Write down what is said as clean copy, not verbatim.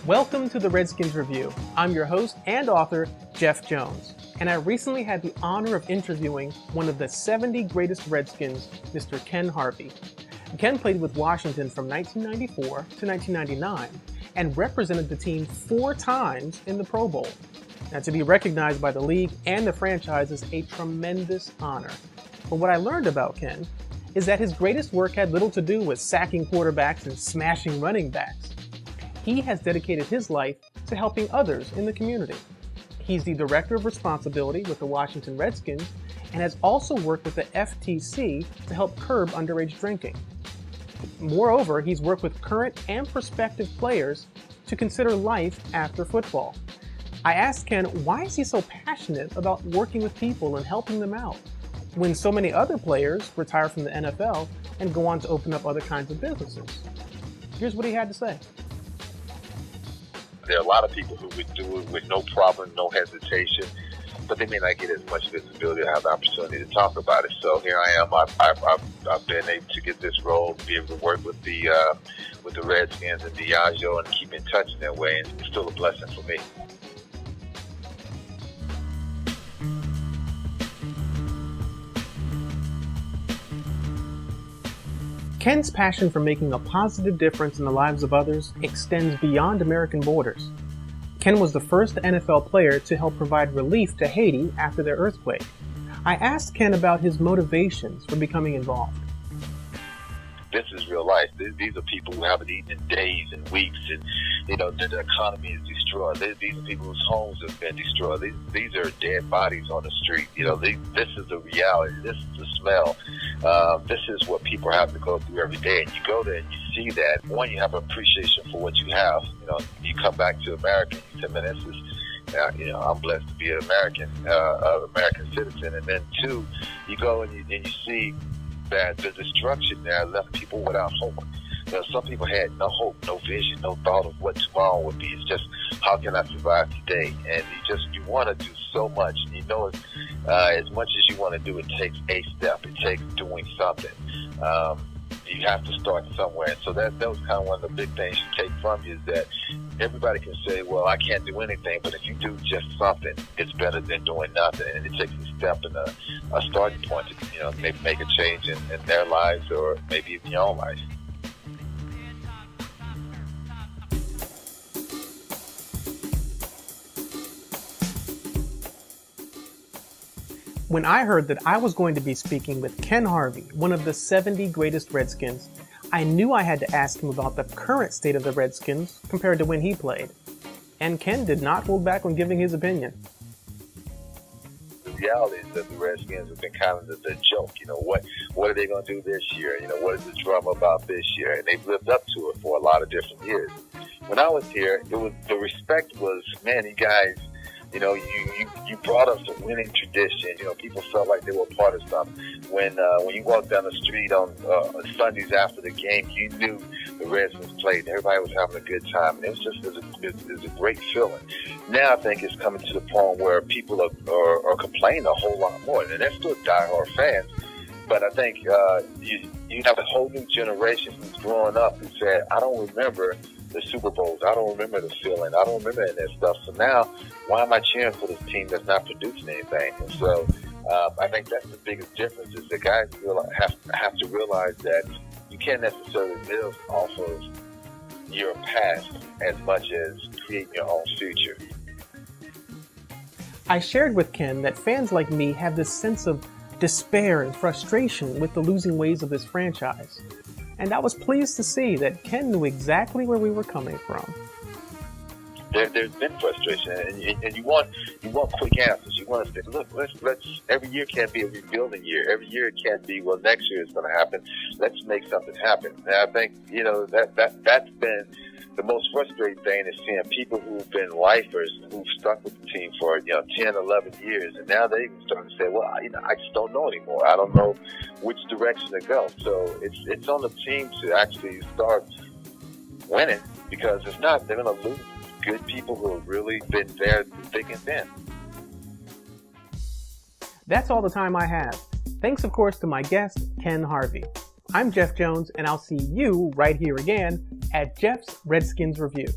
Welcome to the Redskins Review. I'm your host and author, Jeff Jones, and I recently had the honor of interviewing one of the 70 greatest Redskins, Mr. Ken Harvey. Ken played with Washington from 1994 to 1999 and represented the team 4 times in the Pro Bowl. Now, to be recognized by the league and the franchise is a tremendous honor. But what I learned about Ken is that his greatest work had little to do with sacking quarterbacks and smashing running backs. He has dedicated his life to helping others in the community. He's the Director of Responsibility with the Washington Redskins and has also worked with the FTC to help curb underage drinking. Moreover, he's worked with current and prospective players to consider life after football. I asked Ken, why is he so passionate about working with people and helping them out, when so many other players retire from the NFL and go on to open up other kinds of businesses? Here's what he had to say. There are a lot of people who would do it with no problem, no hesitation, but they may not get as much visibility or have the opportunity to talk about it. So here I am. I've been able to get this role, be able to work with the Redskins and Diageo and keep in touch in that way, and it's still a blessing for me. Ken's passion for making a positive difference in the lives of others extends beyond American borders. Ken was the first NFL player to help provide relief to Haiti after their earthquake. I asked Ken about his motivations for becoming involved. This is real life. These are people who haven't eaten in days and weeks, and the economy is destroyed. These are people whose homes have been destroyed. These are dead bodies on the street. This is the reality. This is the smell. This is what people have to go through every day. And you go there and you see that. One, you have appreciation for what you have. You come back to America, you say, man, this is, I'm blessed to be an American citizen. And then 2, you go and you see that the destruction there left people without hope. Some people had no hope, no vision, no thought of what tomorrow would be. It's just, how can I survive today? And you want to do so much. And as much as you want to do, it takes a step. It takes doing something. You have to start somewhere. And so that was kind of one of the big things you take from you, is that everybody can say, well, I can't do anything, but if you do just something, it's better than doing nothing. And it takes a step and a starting point to, maybe make a change in their lives, or maybe even your own life. When I heard that I was going to be speaking with Ken Harvey, one of the 70 greatest Redskins, I knew I had to ask him about the current state of the Redskins compared to when he played. And Ken did not hold back on giving his opinion. The reality is that the Redskins have been kind of the joke. What are they going to do this year? What is the drama about this year? And they've lived up to it for a lot of different years. When I was here, the respect was, man, you guys, you brought us a winning tradition. People felt like they were part of something. When you walked down the street on Sundays after the game, you knew the Redskins played, and everybody was having a good time. And it was a great feeling. Now I think it's coming to the point where people are complaining a whole lot more, and they're still diehard fans. But I think you have a whole new generation who's growing up who said, I don't remember the Super Bowls. I don't remember the feeling. I don't remember any of that stuff. So now, why am I cheering for this team that's not producing anything? And so I think that's the biggest difference, is the guys have to realize that you can't necessarily live off of your past as much as creating your own future. I shared with Ken that fans like me have this sense of despair and frustration with the losing ways of this franchise. And I was pleased to see that Ken knew exactly where we were coming from. There's been frustration, and you want quick answers. You want to say, look, let's. Every year can't be a rebuilding year. Every year it can't be, well, next year is going to happen. Let's make something happen. And I think that's been the most frustrating thing, is seeing people who've been lifers, who've stuck with the team for 10, 11 years, and now they even start to say, well, I just don't know anymore. I don't know which direction to go. So it's on the team to actually start winning, because if not, they're going to lose good people who have really been there thick and thin. That's all the time I have. Thanks, of course, to my guest, Ken Harvey. I'm Jeff Jones, and I'll see you right here again at Jeff's Redskins Review.